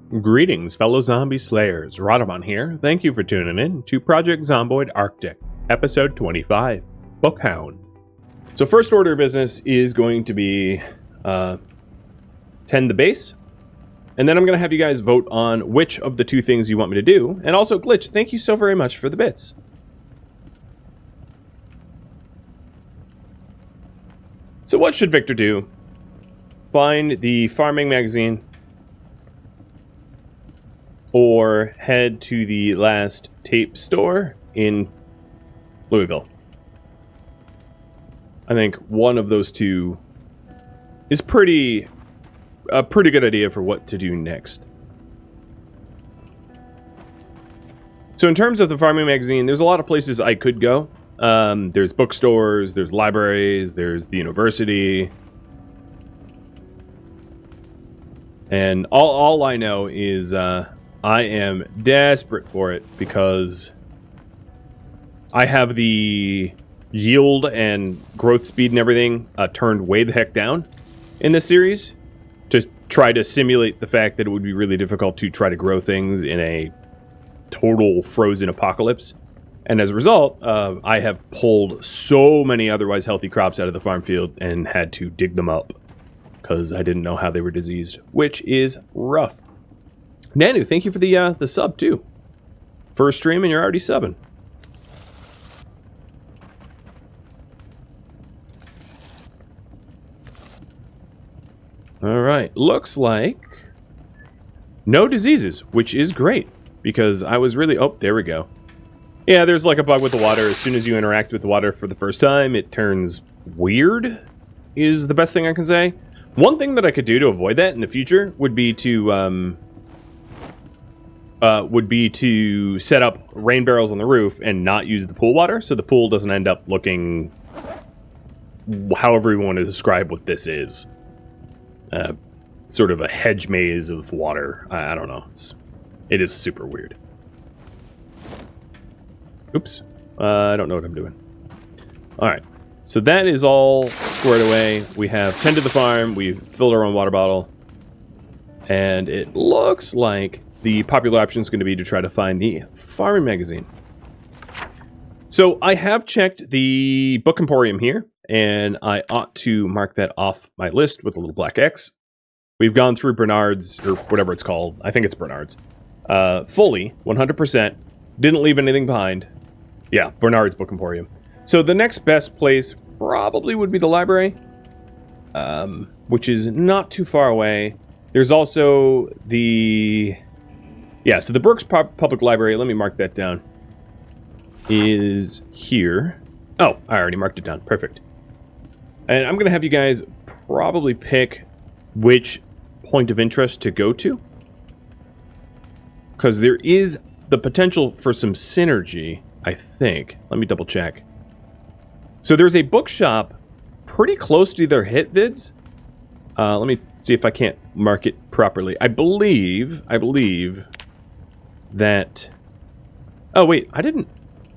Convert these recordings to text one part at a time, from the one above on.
Greetings, fellow zombie slayers. Rhadamant here. Thank you for tuning in to Project Zomboid Arctic, episode 25, Bookhound. So first order of business is going to be tend the base, and then I'm going to have you guys vote on which of the two things you want me to do. And also, Glitch, thank you so very much for the bits. So what should Victor do? Find the farming magazine, or head to the last tape store in Louisville. I think one of those two is a pretty good idea for what to do next. So in terms of the farming magazine, there's a lot of places I could go. There's bookstores, there's libraries, there's the university. And all I know is I am desperate for it because I have the yield and growth speed and everything turned way the heck down in this series to try to simulate the fact that it would be really difficult to try to grow things in a total frozen apocalypse. And as a result, I have pulled so many otherwise healthy crops out of the farm field and had to dig them up because I didn't know how they were diseased, which is rough. Nanu, thank you for the sub, too. First stream and you're already subbing. Alright, looks like no diseases, which is great, because I was really... Oh, there we go. Yeah, there's like a bug with the water. As soon as you interact with the water for the first time, it turns weird, is the best thing I can say. One thing that I could do to avoid that in the future would be to... set up rain barrels on the roof and not use the pool water, so the pool doesn't end up looking however you want to describe what this is. Sort of a hedge maze of water. I don't know. It is super weird. Oops. I don't know what I'm doing. Alright. So that is all squared away. We have tended the farm. We've filled our own water bottle. And it looks like the popular option is going to be to try to find the farming magazine. So I have checked the Book Emporium here, and I ought to mark that off my list with a little black X. We've gone through Bernard's, or whatever it's called. I think it's Bernard's. Fully, 100%. Didn't leave anything behind. Yeah, Bernard's Book Emporium. So the next best place probably would be the library, which is not too far away. There's also the... Yeah, so the Brooks Public Library, let me mark that down, is here. Oh, I already marked it down. Perfect. And I'm going to have you guys probably pick which point of interest to go to, because there is the potential for some synergy, I think. Let me double check. So there's a bookshop pretty close to their hit vids. Let me see if I can't mark it properly. I believe that... Oh, wait, I didn't...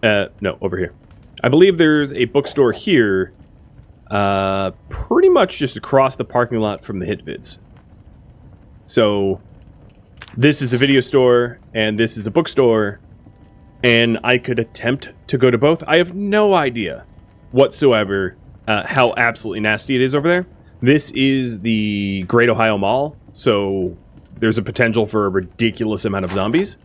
no, over here. I believe there's a bookstore here, pretty much just across the parking lot from the hit vids. So, this is a video store, and this is a bookstore, and I could attempt to go to both. I have no idea whatsoever how absolutely nasty it is over there. This is the Great Ohio Mall, so there's a potential for a ridiculous amount of zombies.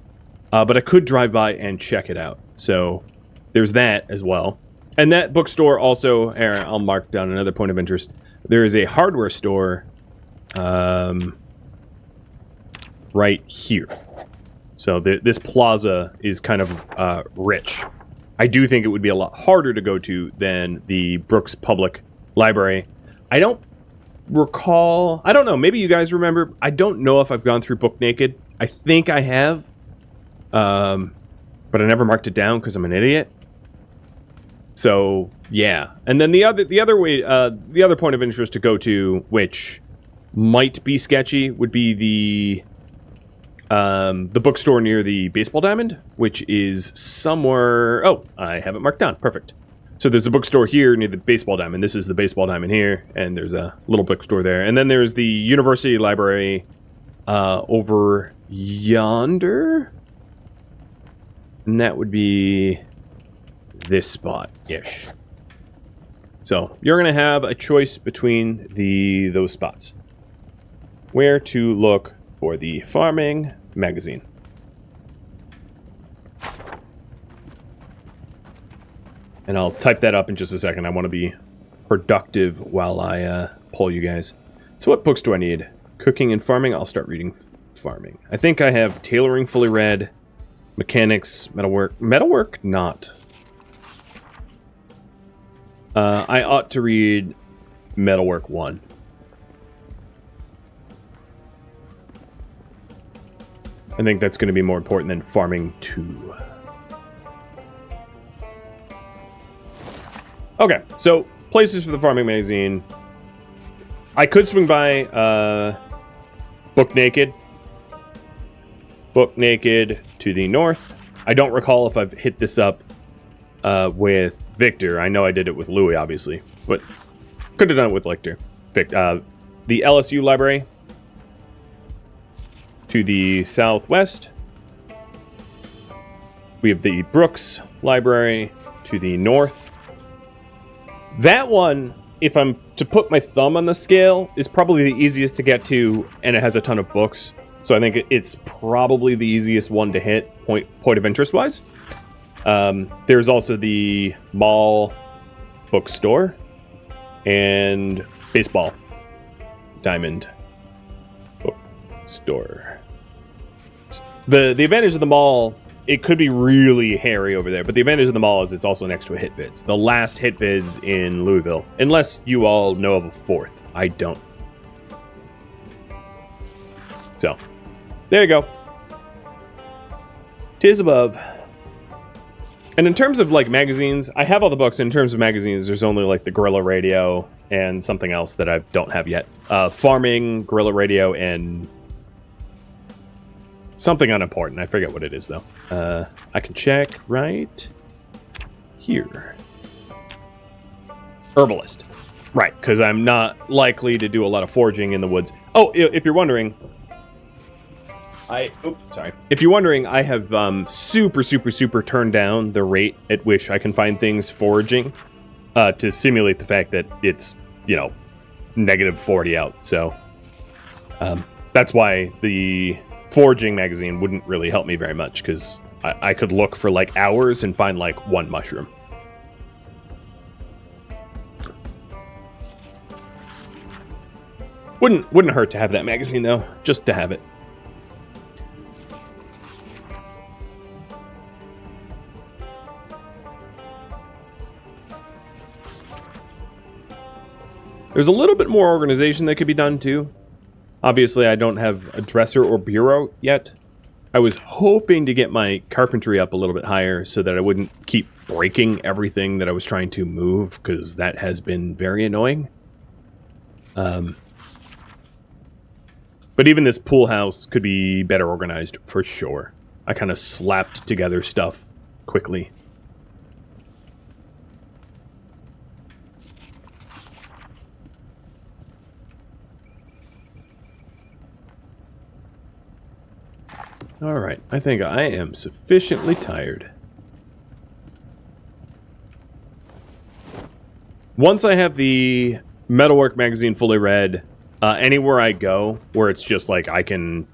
But I could drive by and check it out. So there's that as well. And that bookstore also, I'll mark down another point of interest. There is a hardware store right here. So this plaza is kind of rich. I do think it would be a lot harder to go to than the Brooks Public Library. I don't recall... I don't know. Maybe you guys remember. I don't know if I've gone through Book Naked. I think I have. But I never marked it down because I'm an idiot. So, yeah. And then the other point of interest to go to, which might be sketchy, would be the bookstore near the baseball diamond, which is somewhere... Oh, I have it marked down. Perfect. So there's a bookstore here near the baseball diamond. This is the baseball diamond here, and there's a little bookstore there. And then there's the university library over yonder. And that would be this spot-ish. So you're going to have a choice between those spots. Where to look for the farming magazine. And I'll type that up in just a second. I want to be productive while I poll you guys. So what books do I need? Cooking and farming? I'll start reading farming. I think I have tailoring fully read, mechanics, metalwork. Metalwork, not. I ought to read Metalwork 1. I think that's going to be more important than Farming 2. Okay, so places for the Farming Magazine. I could swing by Book Naked. Book Naked to the north. I don't recall if I've hit this up with Victor. I know I did it with Louis, obviously, but could have done it with Victor. The LSU library to the southwest. We have the Brooks library to the north. That one, if I'm to put my thumb on the scale, is probably the easiest to get to, and it has a ton of books. So I think it's probably the easiest one to hit, point of interest wise. There's also the mall bookstore and baseball diamond bookstore. The advantage of the mall, it could be really hairy over there, but the advantage of the mall is it's also next to a HitVids. The last HitVids in Louisville, unless you all know of a fourth. I don't. So, there you go. 'Tis above. And in terms of, like, magazines, I have all the books. In terms of magazines, there's only, like, the Guerrilla Radio and something else that I don't have yet. Farming, Guerrilla Radio, and something unimportant. I forget what it is, though. I can check right here. Herbalist. Right, because I'm not likely to do a lot of foraging in the woods. Oh, if you're wondering... If you're wondering, I have super turned down the rate at which I can find things foraging to simulate the fact that it's, you know, negative 40 out. So that's why the foraging magazine wouldn't really help me very much, because I could look for like hours and find like one mushroom. Wouldn't hurt to have that magazine though, just to have it. There's a little bit more organization that could be done, too. Obviously, I don't have a dresser or bureau yet. I was hoping to get my carpentry up a little bit higher so that I wouldn't keep breaking everything that I was trying to move, because that has been very annoying. But even this pool house could be better organized, for sure. I kind of slapped together stuff quickly. Alright, I think I am sufficiently tired. Once I have the Metalwork magazine fully read, anywhere I go where it's just like I can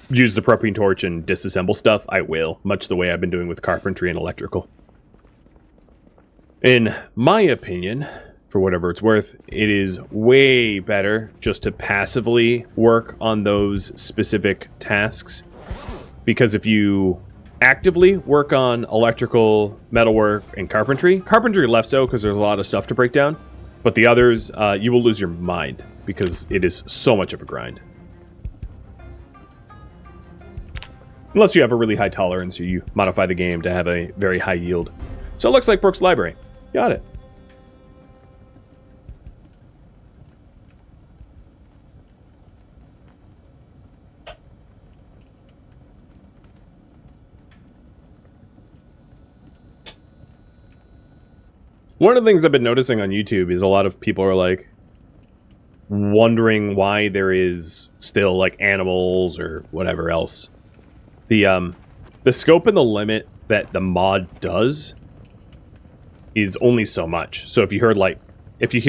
use the propane torch and disassemble stuff, I will, much the way I've been doing with carpentry and electrical. In my opinion, for whatever it's worth, it is way better just to passively work on those specific tasks. Because if you actively work on electrical, metalwork, and carpentry less so because there's a lot of stuff to break down, but the others, you will lose your mind because it is so much of a grind. Unless you have a really high tolerance or you modify the game to have a very high yield. So it looks like Brooks Library. Got it. One of the things I've been noticing on YouTube is a lot of people are like, wondering why there is still like animals or whatever else. The scope and the limit that the mod does is only so much. So if you hear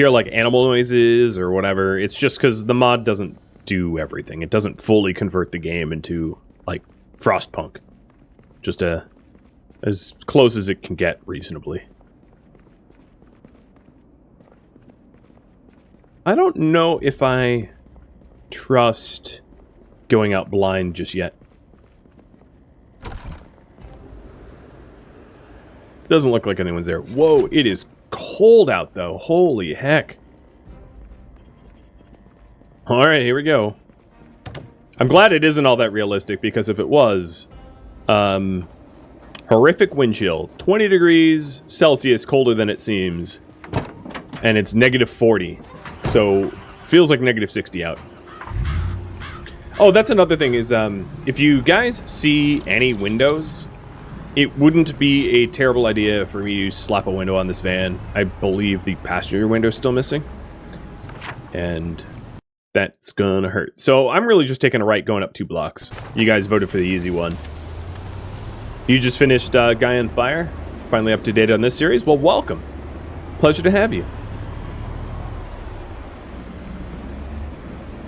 like animal noises or whatever, it's just because the mod doesn't do everything. It doesn't fully convert the game into like Frostpunk. Just as close as it can get reasonably. I don't know if I trust going out blind just yet. Doesn't look like anyone's there. Whoa, it is cold out though. Holy heck. Alright, here we go. I'm glad it isn't all that realistic, because if it was, horrific wind chill. 20 degrees Celsius colder than it seems. And it's negative 40. So, feels like negative 60 out. Oh, that's another thing is, if you guys see any windows, it wouldn't be a terrible idea for me to slap a window on this van. I believe the passenger window is still missing. And that's gonna hurt. So I'm really just taking a right going up 2 blocks. You guys voted for the easy one. You just finished Guy on Fire? Finally up to date on this series? Well, welcome. Pleasure to have you.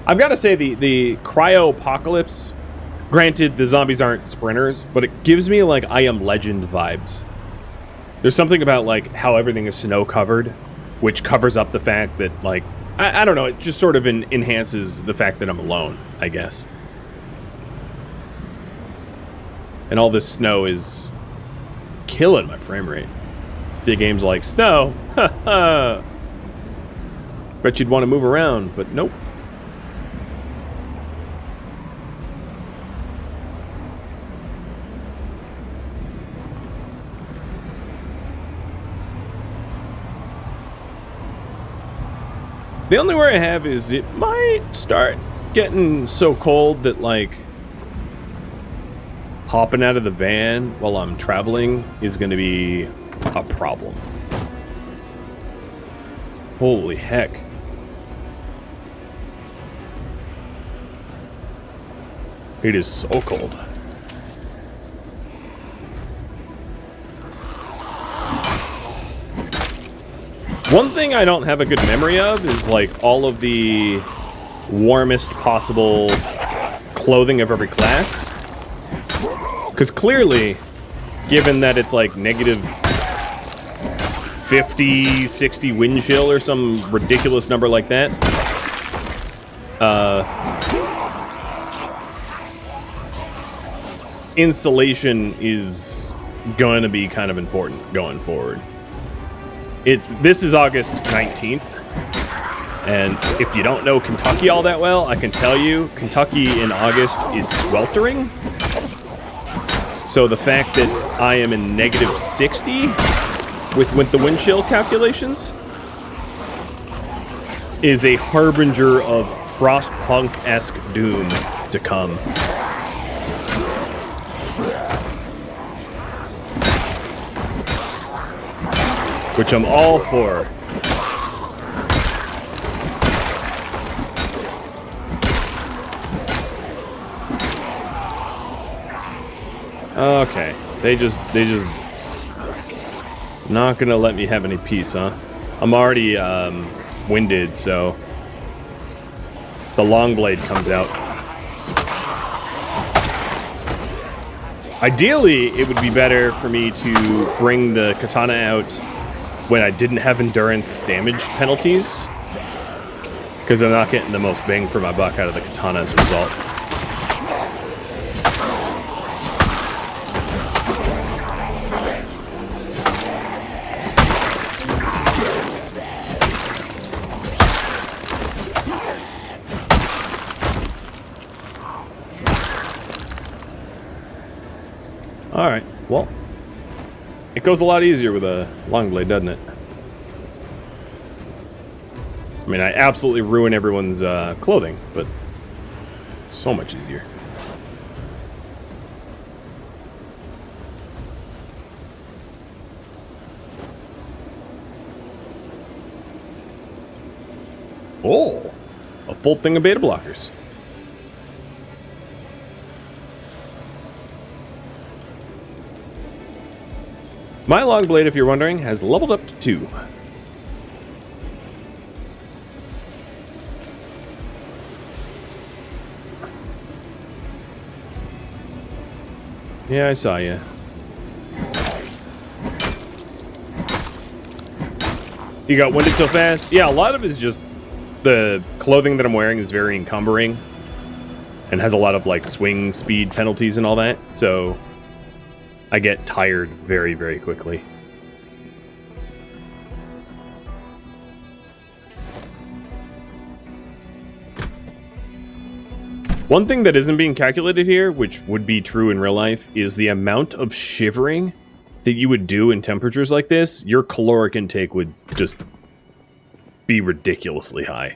I've got to say, the cryo-apocalypse, granted, the zombies aren't sprinters, but it gives me, like, I Am Legend vibes. There's something about, like, how everything is snow-covered, which covers up the fact that, like, I don't know, it just sort of enhances the fact that I'm alone, I guess. And all this snow is killing my frame rate. Big games like, snow, ha ha! Bet you'd want to move around, but nope. The only worry I have is it might start getting so cold that, like, hopping out of the van while I'm traveling is going to be a problem. Holy heck. It is so cold. One thing I don't have a good memory of is, like, all of the warmest possible clothing of every class. Because clearly, given that it's, like, negative 50, 60 wind chill or some ridiculous number like that, insulation is going to be kind of important going forward. This is August 19th, and if you don't know Kentucky all that well, I can tell you, Kentucky in August is sweltering. So the fact that I am in negative 60 with the wind chill calculations is a harbinger of Frostpunk-esque doom to come. Which I'm all for. Okay, they just not gonna let me have any peace, huh? I'm already winded, so the long blade comes out. Ideally, it would be better for me to bring the katana out when I didn't have endurance damage penalties, because I'm not getting the most bang for my buck out of the katana as a result. Alright, well, it goes a lot easier with a long blade, doesn't it? I mean, I absolutely ruin everyone's clothing, but so much easier. Oh! a full thing of beta blockers. My long blade, if you're wondering, has leveled up to 2. Yeah, I saw you. You got winded so fast? Yeah, a lot of it is just the clothing that I'm wearing is very encumbering and has a lot of like swing speed penalties and all that, so I get tired very, very quickly. One thing that isn't being calculated here, which would be true in real life, is the amount of shivering that you would do in temperatures like this. Your caloric intake would just be ridiculously high.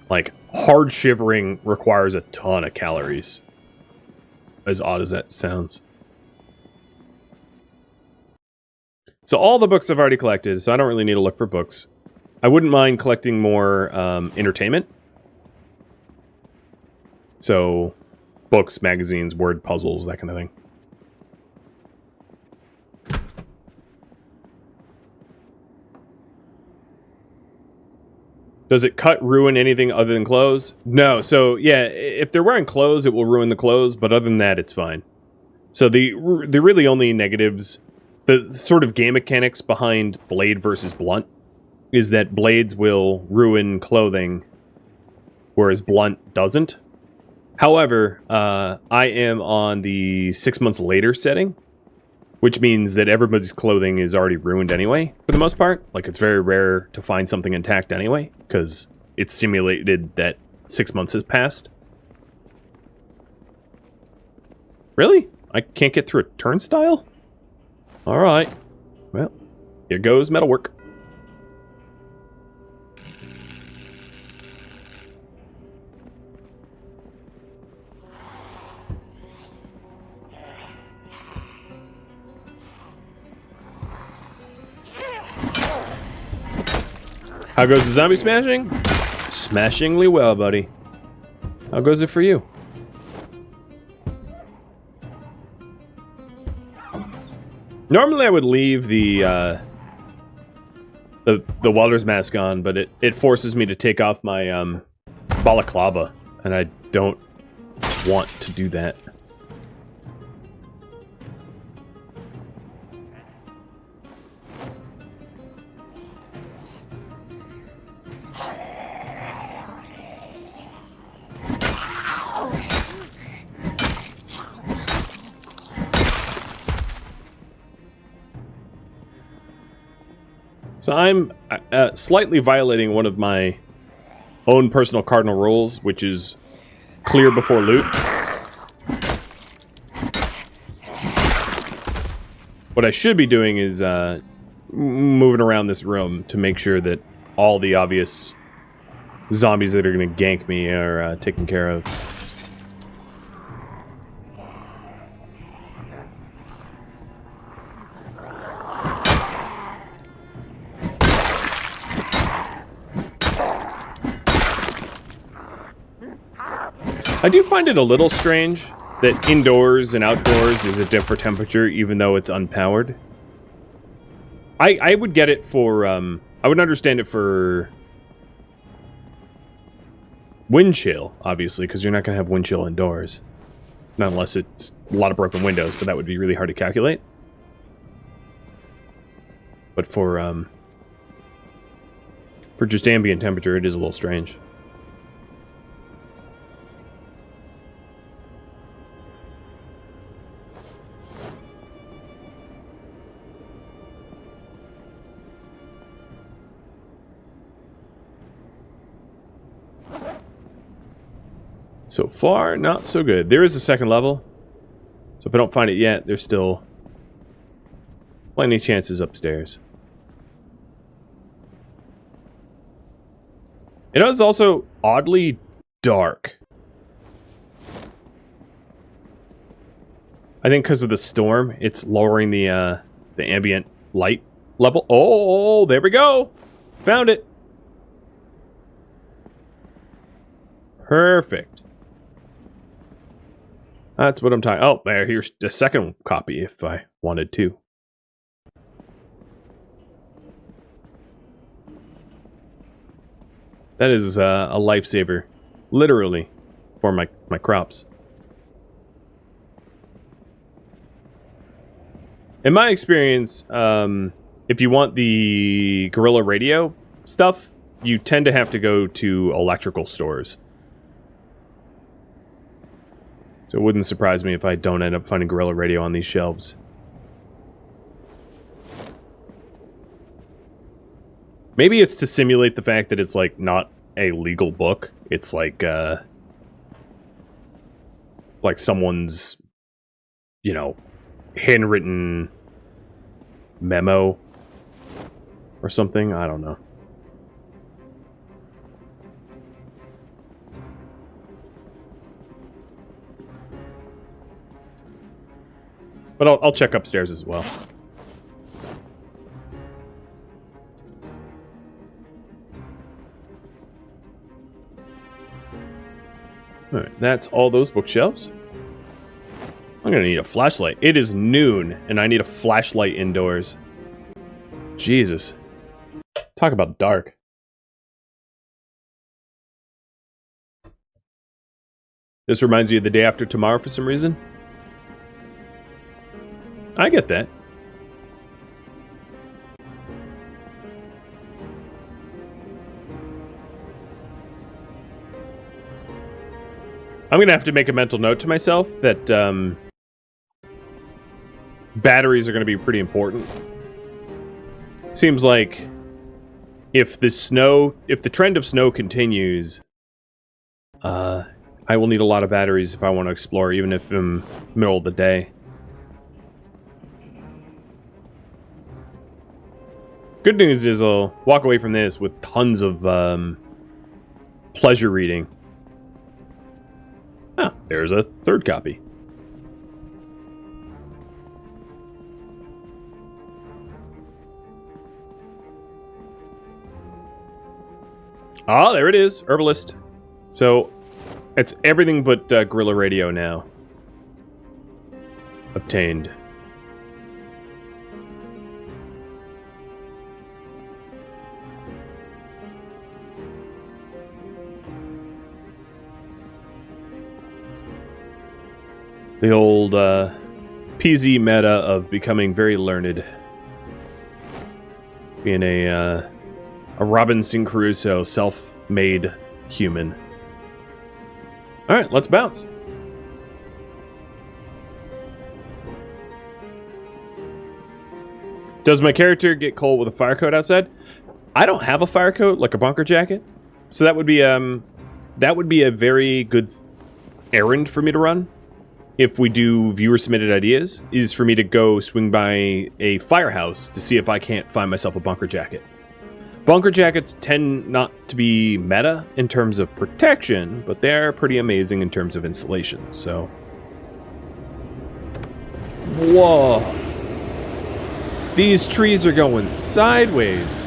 Like, hard shivering requires a ton of calories. As odd as that sounds. So all the books I've already collected, so I don't really need to look for books. I wouldn't mind collecting more entertainment. So, books, magazines, word puzzles, that kind of thing. Does it cut, ruin anything other than clothes? No. So, yeah, if they're wearing clothes, it will ruin the clothes, but other than that, it's fine. So, the really only negatives, the sort of game mechanics behind blade versus blunt, is that blades will ruin clothing, whereas blunt doesn't. However, I am on the 6 months later setting, which means that everybody's clothing is already ruined anyway, for the most part. Like, it's very rare to find something intact anyway, because it's simulated that 6 months has passed. Really? I can't get through a turnstile? Alright. Well, here goes metalwork. How goes the zombie smashing? Smashingly well, buddy. How goes it for you? Normally I would leave the welder's mask on, but it forces me to take off my balaclava, and I don't want to do that. So I'm slightly violating one of my own personal cardinal rules, which is clear before loot. What I should be doing is moving around this room to make sure that all the obvious zombies that are going to gank me are taken care of. I do find it a little strange that indoors and outdoors is a different temperature, even though it's unpowered. I would get it for, I would understand it for wind chill, obviously, because you're not going to have wind chill indoors. Not unless it's a lot of broken windows, but that would be really hard to calculate. But for just ambient temperature, it is a little strange. So far, not so good. There is a second level. So if I don't find it yet, there's still plenty of chances upstairs. It is also oddly dark. I think because of the storm, it's lowering the ambient light level. Oh, there we go. Found it. Perfect. That's what I'm talking. Oh, there. Here's a second copy if I wanted to. That is a lifesaver, literally, for my crops. In my experience, if you want the Guerrilla Radio stuff, you tend to have to go to electrical stores. So it wouldn't surprise me if I don't end up finding Guerrilla Radio on these shelves. Maybe it's to simulate the fact that it's, like, not a legal book. It's like someone's, you know, handwritten memo or something. I don't know. But I'll check upstairs as well. Alright, that's all those bookshelves. I'm gonna need a flashlight. It is noon, and I need a flashlight indoors. Jesus. Talk about dark. This reminds you of the day after tomorrow for some reason? I get that. I'm gonna have to make a mental note to myself that batteries are gonna be pretty important. Seems like if the trend of snow continues, I will need a lot of batteries if I want to explore, even if in the middle of the day. Good news is I'll walk away from this with tons of pleasure reading. Ah, there's a third copy. Ah, there it is. Herbalist. So, it's everything but Guerrilla Radio now. Obtained. The old PZ meta of becoming very learned. Being a Robinson Crusoe self-made human. Alright, let's bounce. Does my character get cold with a fire coat outside? I don't have a fire coat, like a bunker jacket. So that would be a very good errand for me to run. If we do viewer-submitted ideas, is for me to go swing by a firehouse to see if I can't find myself a bunker jacket. Bunker jackets tend not to be meta in terms of protection, but they're pretty amazing in terms of insulation, so... Whoa! These trees are going sideways!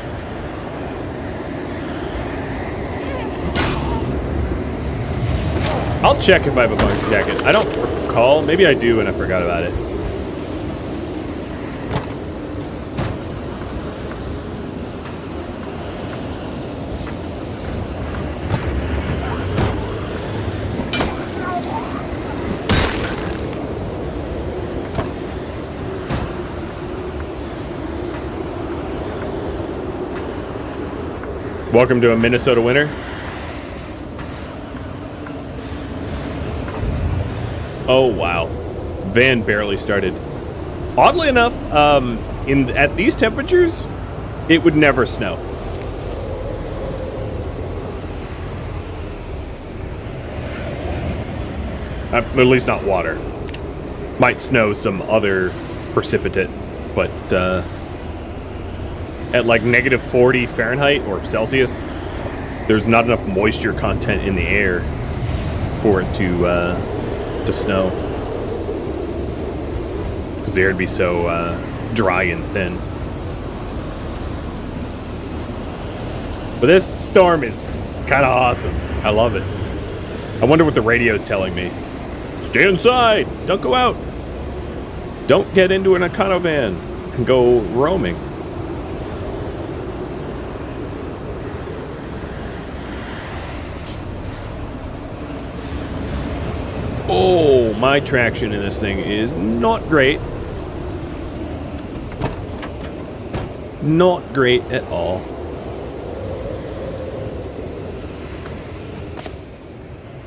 I'll check if I have a bunker jacket. I don't recall. Maybe I do and I forgot about it. Welcome to a Minnesota winter. Oh wow, van barely started. Oddly enough, at these temperatures, it would never snow. At least not water. Might snow some other precipitate, but at like -40 Fahrenheit or Celsius, there's not enough moisture content in the air for it to snow, because the air would be so dry and thin. But this storm is kind of awesome. I love it. I wonder what the radio's telling me. Stay inside! Don't go out! Don't get into an econo van and go roaming. Oh, my traction in this thing is not great. Not great at all.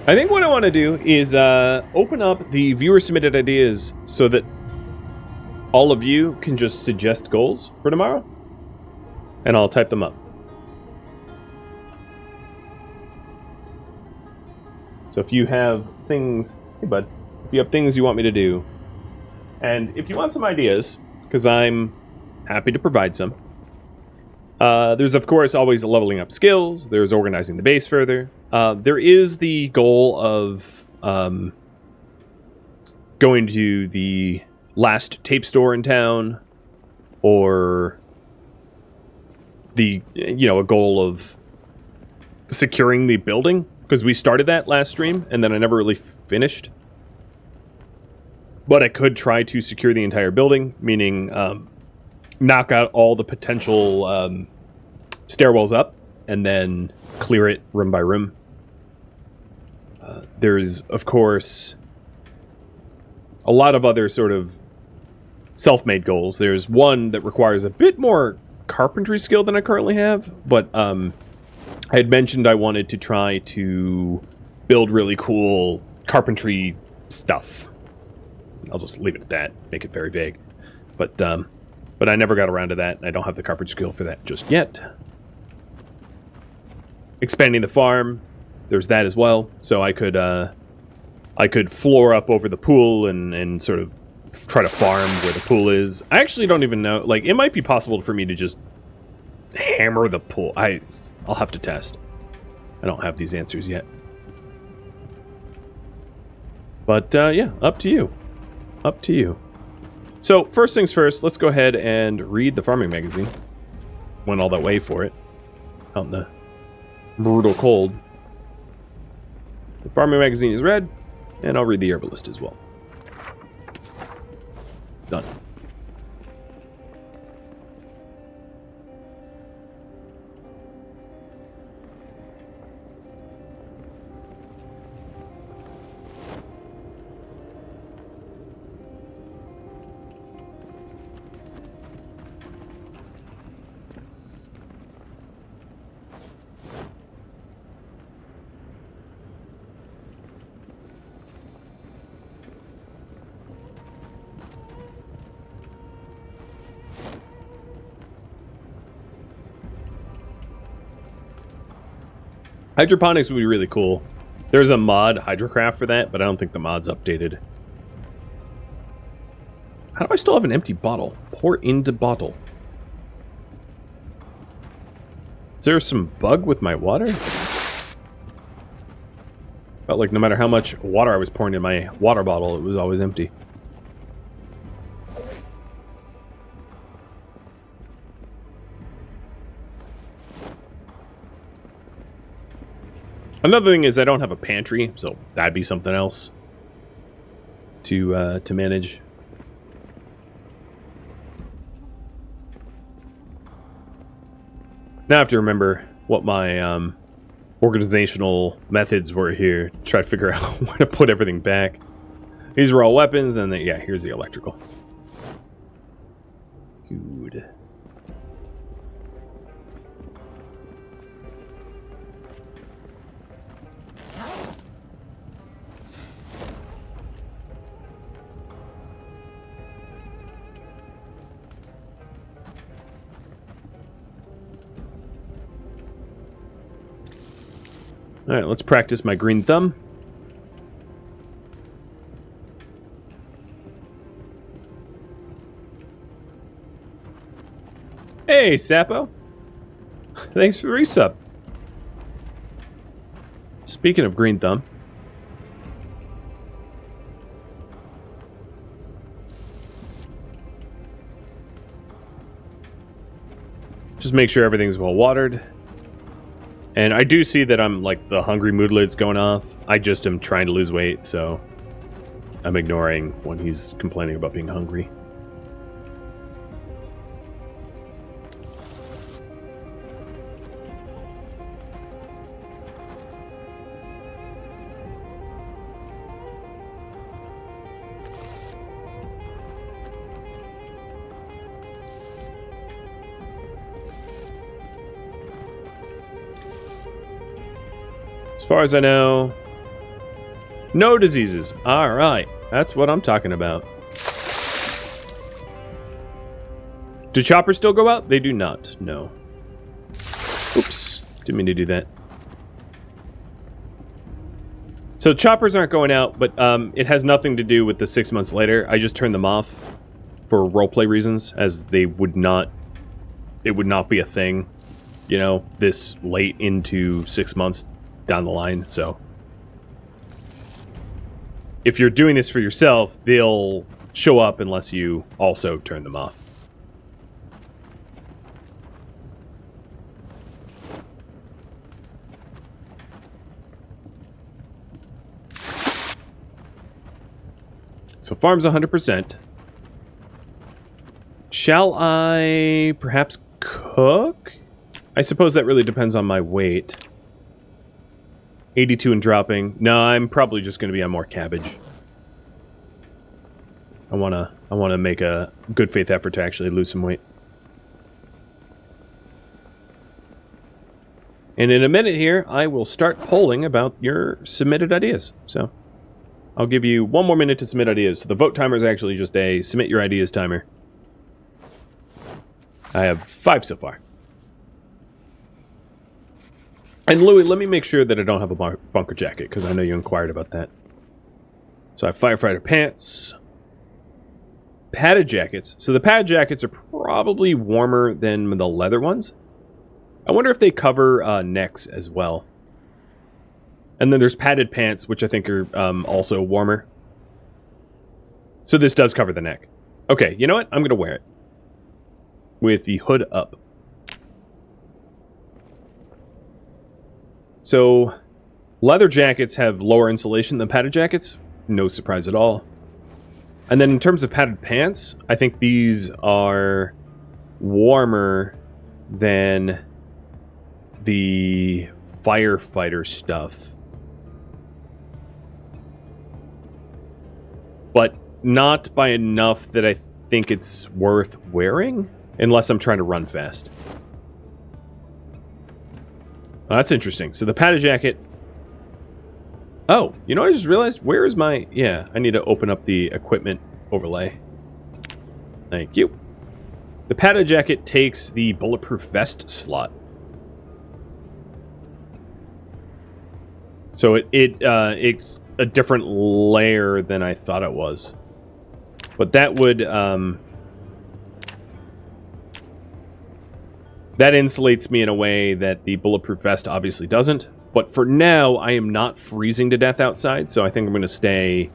I think what I want to do is open up the viewer-submitted ideas so that all of you can just suggest goals for tomorrow, and I'll type them up. So if you have things... Hey, bud. If you have things you want me to do, and if you want some ideas, because I'm happy to provide some, there's, of course, always leveling up skills. There's organizing the base further. There is the goal of going to the last tape store in town, or the, a goal of securing the building, because we started that last stream, and then I never really finished. But I could try to secure the entire building, meaning knock out all the potential stairwells up, and then clear it room by room. There's, of course, a lot of other sort of self-made goals. There's one that requires a bit more carpentry skill than I currently have, but I had mentioned I wanted to try to build really cool carpentry stuff. I'll just leave it at that, make it very vague. But I never got around to that, and I don't have the carpentry skill for that just yet. Expanding the farm, there's that as well. So I could floor up over the pool and sort of try to farm where the pool is. I actually don't even know. Like, it might be possible for me to just hammer the pool. I'll have to test. I don't have these answers yet. But, yeah, up to you. Up to you. So, first things first, let's go ahead and read the farming magazine. Went all that way for it. Out in the brutal cold. The farming magazine is read, and I'll read the herbalist as well. Done. Hydroponics would be really cool. There's a mod, Hydrocraft, for that, but I don't think the mod's updated. How do I still have an empty bottle? Pour into bottle. Is there some bug with my water? Felt like no matter how much water I was pouring in my water bottle, it was always empty. Another thing is I don't have a pantry, so that'd be something else to manage. Now I have to remember what my organizational methods were here. Try to figure out where to put everything back. These are all weapons, and yeah, here's the electrical. Good. Alright, let's practice my green thumb. Hey, Sapo. Thanks for the resub. Speaking of green thumb. Just make sure everything's well watered. And I do see that I'm, like, the hungry mood lid's going off. I just am trying to lose weight, so I'm ignoring when he's complaining about being hungry. As far as I know, no diseases. All right, that's what I'm talking about. Do choppers still go out? They do not. No. Oops, didn't mean to do that. So choppers aren't going out, but it has nothing to do with the 6 months later. I just turned them off for roleplay reasons, as they would not. It would not be a thing, you know, this late into 6 months down the line. So if you're doing this for yourself, they'll show up unless you also turn them off. So farm's 100%. Shall I perhaps cook? I suppose that really depends on my weight. 82 and dropping. No, I'm probably just going to be on more cabbage. I wanna make a good faith effort to actually lose some weight. And in a minute here, I will start polling about your submitted ideas. So I'll give you 1 more minute to submit ideas. So the vote timer is actually just a submit your ideas timer. I have 5 so far. And Louis, let me make sure that I don't have a bunker jacket, because I know you inquired about that. So I have firefighter pants. Padded jackets. So the padded jackets are probably warmer than the leather ones. I wonder if they cover necks as well. And then there's padded pants, which I think are also warmer. So this does cover the neck. Okay, you know what? I'm going to wear it. With the hood up. So, leather jackets have lower insulation than padded jackets. No surprise at all. And then in terms of padded pants, I think these are warmer than the firefighter stuff. But not by enough that I think it's worth wearing, unless I'm trying to run fast. Oh, that's interesting. So the padded jacket... Oh, you know what I just realized? Where is my... Yeah, I need to open up the equipment overlay. Thank you. The padded jacket takes the bulletproof vest slot. So it's a different layer than I thought it was. But that would... That insulates me in a way that the bulletproof vest obviously doesn't. But for now, I am not freezing to death outside, so I think I'm going to stay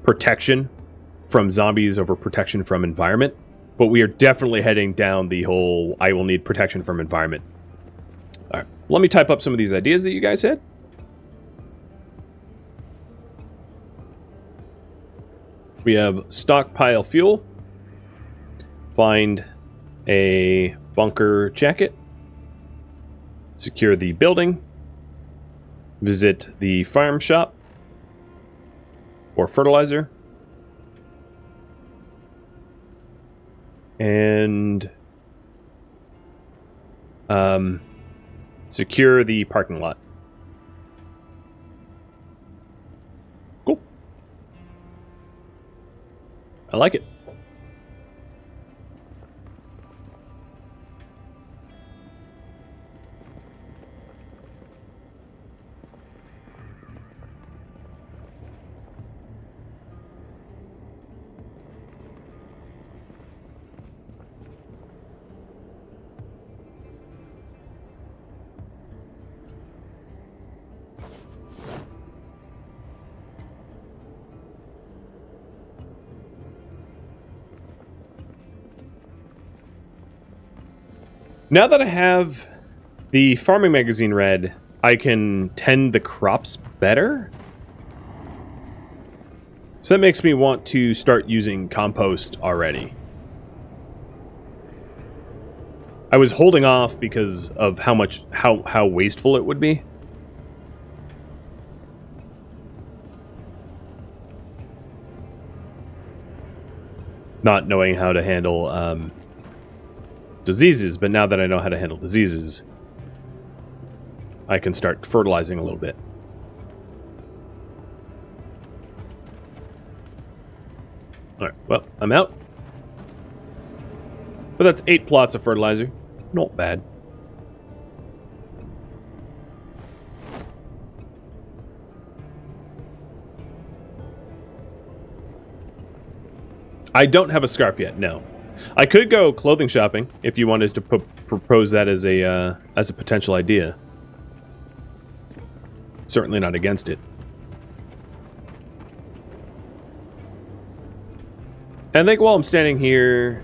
protection from zombies over protection from environment. But we are definitely heading down the whole I will need protection from environment. Alright, so let me type up some of these ideas that you guys had. We have stockpile fuel. Find a bunker jacket. Secure the building. Visit the farm shop. Or fertilizer. And secure the parking lot. Cool. I like it. Now that I have the farming magazine read, I can tend the crops better. So that makes me want to start using compost already. I was holding off because of how wasteful it would be. Not knowing how to handle diseases, but now that I know how to handle diseases, I can start fertilizing a little bit. Alright, well, I'm out. But that's 8 plots of fertilizer. Not bad. I don't have a scarf yet, no. I could go clothing shopping if you wanted to propose that as a potential idea. Certainly not against it. And I think while I'm standing here,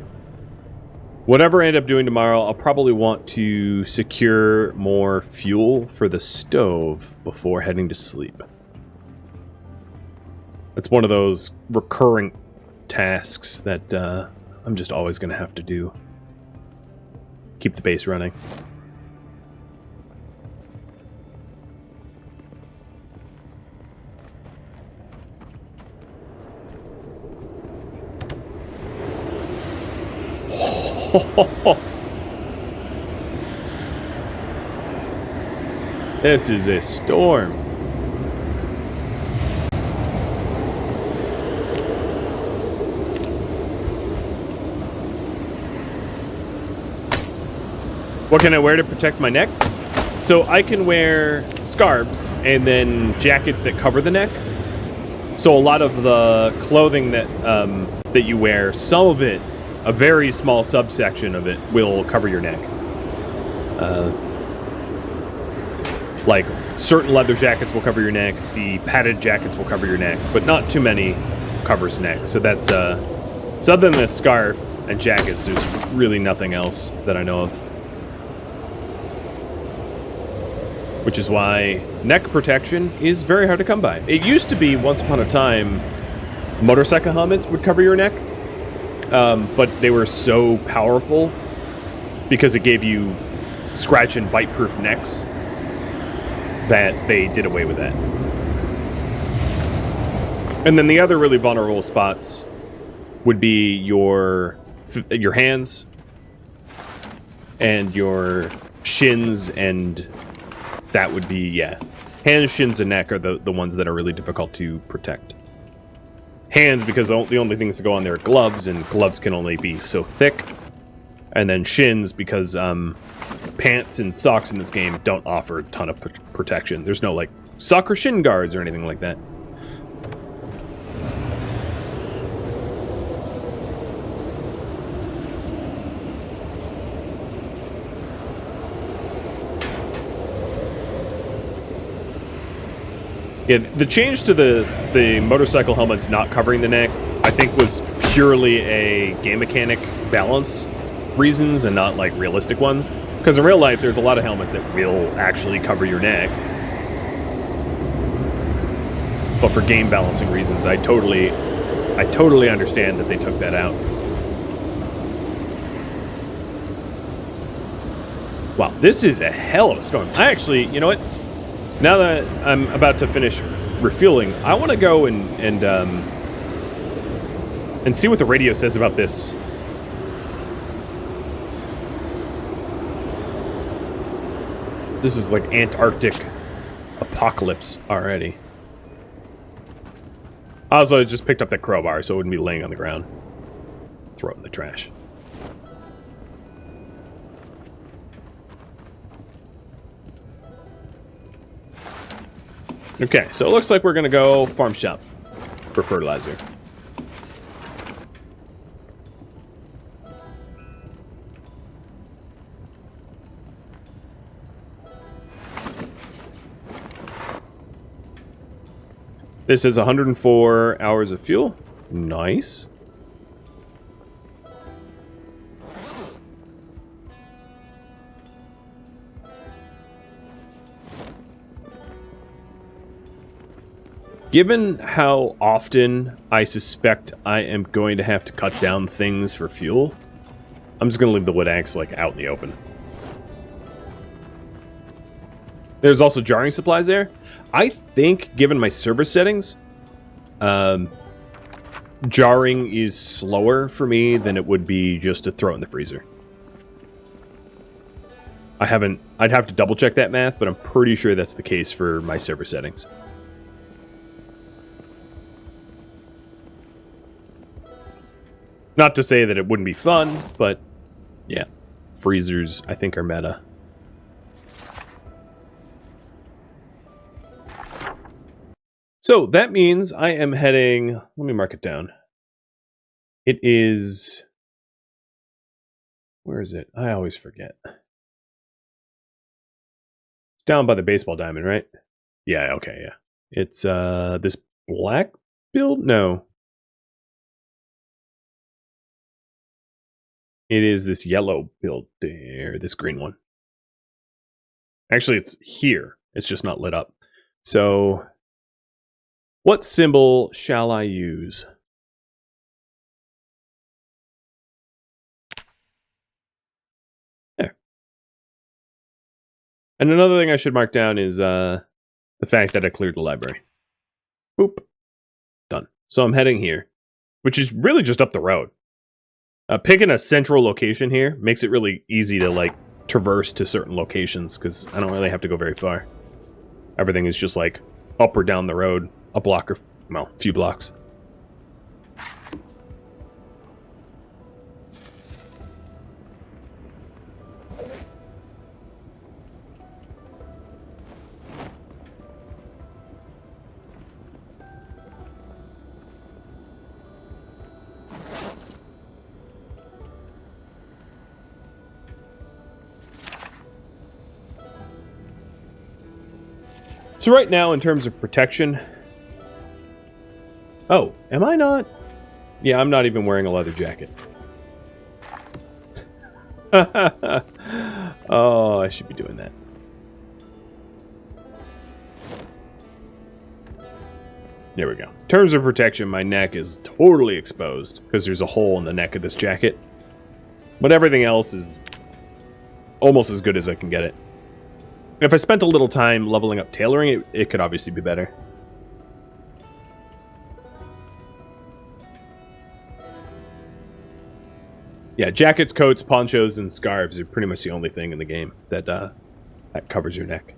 whatever I end up doing tomorrow, I'll probably want to secure more fuel for the stove before heading to sleep. It's one of those recurring tasks that I'm just always going to have to do. Keep the base running. This is a storm. What can I wear to protect my neck? So I can wear scarves and then jackets that cover the neck. So a lot of the clothing that that you wear, some of it, a very small subsection of it, will cover your neck. Like certain leather jackets will cover your neck. The padded jackets will cover your neck, but not too many covers neck. So that's so other than the scarf and jackets, there's really nothing else that I know of. Which is why neck protection is very hard to come by. It used to be, once upon a time, motorcycle helmets would cover your neck, but they were so powerful because it gave you scratch and bite-proof necks that they did away with that. And then the other really vulnerable spots would be your hands and your shins, and that would be, yeah. Hands, shins, and neck are the ones that are really difficult to protect. Hands, because the only things that go on there are gloves, and gloves can only be so thick. And then shins, because pants and socks in this game don't offer a ton of protection. There's no, like, sock or shin guards or anything like that. Yeah, the change to the motorcycle helmets not covering the neck, I think, was purely a game mechanic balance reasons and not, like, realistic ones. Because in real life, there's a lot of helmets that will actually cover your neck. But for game balancing reasons, I totally understand that they took that out. Wow, this is a hell of a storm. I actually, you know what? Now that I'm about to finish refueling, I want to go and see what the radio says about this. This is like Antarctic apocalypse already. Also, I just picked up that crowbar, so it wouldn't be laying on the ground. Throw it in the trash. Okay, so it looks like we're going to go farm shop for fertilizer. This is 104 hours of fuel. Nice. Given how often I suspect I am going to have to cut down things for fuel, I'm just going to leave the wood axe, like, out in the open. There's also jarring supplies there. I think, given my server settings, jarring is slower for me than it would be just to throw it in the freezer. I'd have to double check that math, but I'm pretty sure that's the case for my server settings. Not to say that it wouldn't be fun, but yeah, freezers I think are meta. So that means I am heading, let me mark it down. It is, where is it? I always forget. It's down by the baseball diamond, right? Yeah, okay, yeah. It's this black build? No. It is this yellow build there, this green one. Actually, it's here. It's just not lit up. So, what symbol shall I use? There. And another thing I should mark down is the fact that I cleared the library. Boop. Done. So I'm heading here, which is really just up the road. Picking a central location here makes it really easy to, like, traverse to certain locations, because I don't really have to go very far. Everything is just, like, up or down the road, a block or, well, a few blocks. So right now, in terms of protection... Oh, am I not? Yeah, I'm not even wearing a leather jacket. Oh, I should be doing that. There we go. In terms of protection, my neck is totally exposed because there's a hole in the neck of this jacket. But everything else is almost as good as I can get it. If I spent a little time leveling up tailoring, it could obviously be better. Yeah, jackets, coats, ponchos, and scarves are pretty much the only thing in the game that that covers your neck.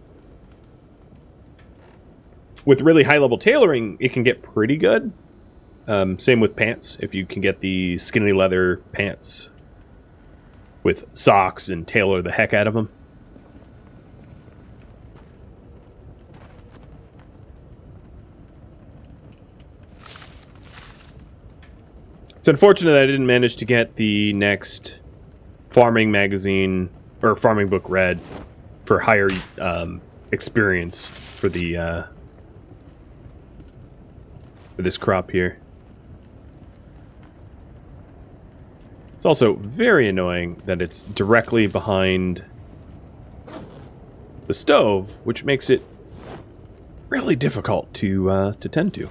With really high-level tailoring, it can get pretty good. Same with pants. If you can get the skinny leather pants with socks and tailor the heck out of them. It's unfortunate that I didn't manage to get the next farming magazine, or farming book read, for higher experience for the for this crop here. It's also very annoying that it's directly behind the stove, which makes it really difficult to tend to.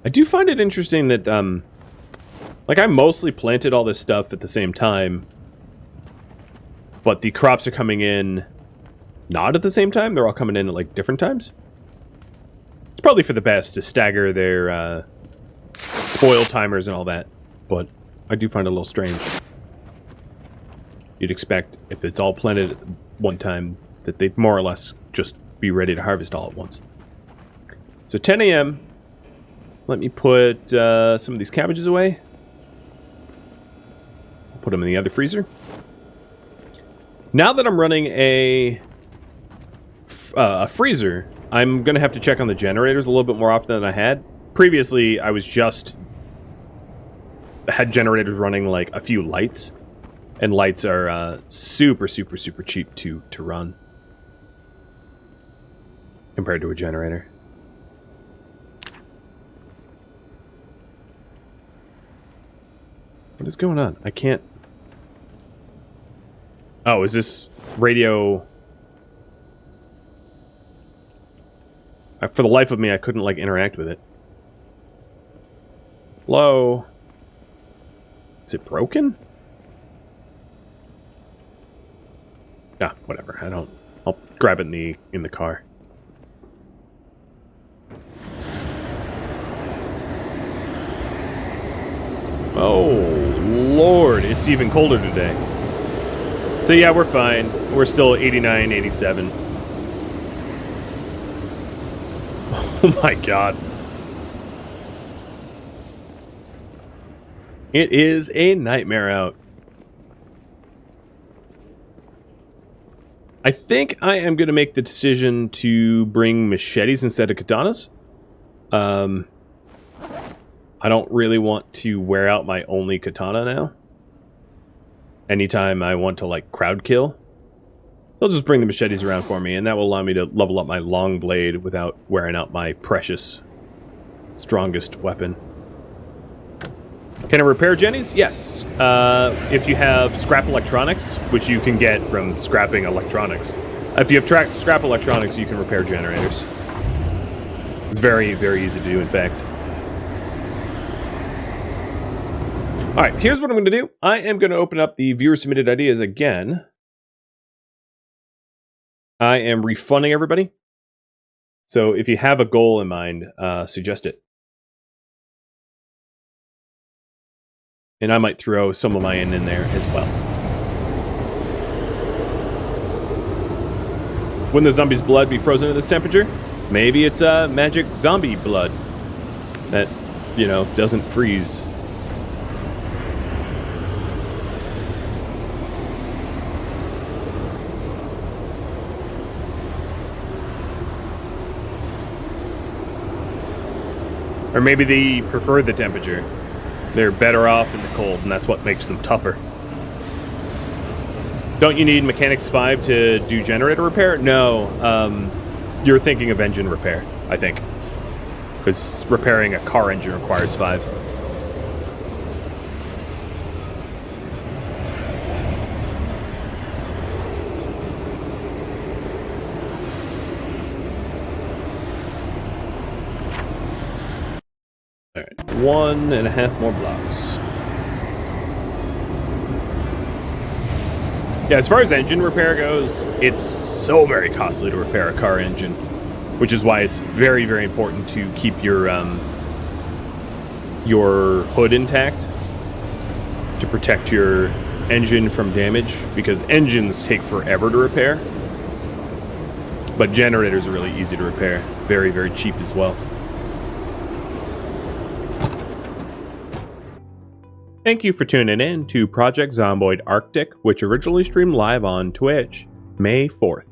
I do find it interesting that, like, I mostly planted all this stuff at the same time, but the crops are coming in not at the same time. They're all coming in at, like, different times. It's probably for the best to stagger their spoil timers and all that, but I do find it a little strange. You'd expect, if it's all planted at one time, that they'd more or less just be ready to harvest all at once. So 10 a.m. Let me put some of these cabbages away. I'll put them in the other freezer. Now that I'm running a freezer, I'm going to have to check on the generators a little bit more often than I had. Previously, I was had generators running like a few lights. And lights are super, super, super cheap to run. compared to a generator. What is going on? I can't... Oh, is this radio... For the life of me, I couldn't, like, interact with it. Hello? Is it broken? Ah, whatever. I don't... I'll grab it in the car. Oh, Lord. It's even colder today. So yeah, we're fine. We're still 89, 87. Oh my god. It is a nightmare out. I think I am going to make the decision to bring machetes instead of katanas. I don't really want to wear out my only katana now. Anytime I want to, like, crowd kill. They'll just bring the machetes around for me, and that will allow me to level up my long blade without wearing out my precious, strongest weapon. Can I repair Jennies? Yes. If you have scrap electronics, which you can get from scrapping electronics. If you have scrap electronics, you can repair generators. It's very, very easy to do, in fact. Alright, here's what I'm going to do. I am going to open up the viewer-submitted ideas again. I am refunding everybody. So if you have a goal in mind, suggest it. And I might throw some of mine in there as well. Wouldn't the zombie's blood be frozen at this temperature? Maybe it's magic zombie blood that, you know, doesn't freeze. Or maybe they prefer the temperature. They're better off in the cold, and that's what makes them tougher. Don't you need Mechanics 5 to do generator repair? No. You're thinking of engine repair, I think. Because repairing a car engine requires 5. Alright, 1.5 more blocks. Yeah, as far as engine repair goes, it's so very costly to repair a car engine, which is why it's very, very important to keep your hood intact to protect your engine from damage, because engines take forever to repair, but generators are really easy to repair, very, very cheap as well. Thank you for tuning in to Project Zomboid Arctic, which originally streamed live on Twitch, May 4th.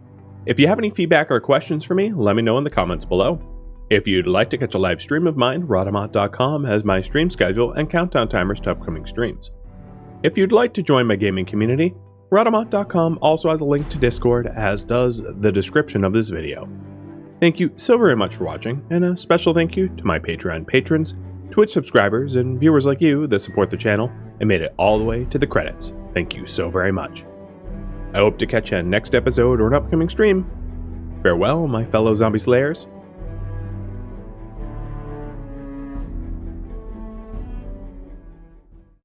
If you have any feedback or questions for me, let me know in the comments below. If you'd like to catch a live stream of mine, Rhadamant.com has my stream schedule and countdown timers to upcoming streams. If you'd like to join my gaming community, Rhadamant.com also has a link to Discord, as does the description of this video. Thank you so very much for watching, and a special thank you to my Patreon patrons, Twitch subscribers, and viewers like you that support the channel and made it all the way to the credits. Thank you so very much. I hope to catch you in next episode or an upcoming stream. Farewell, my fellow zombie slayers.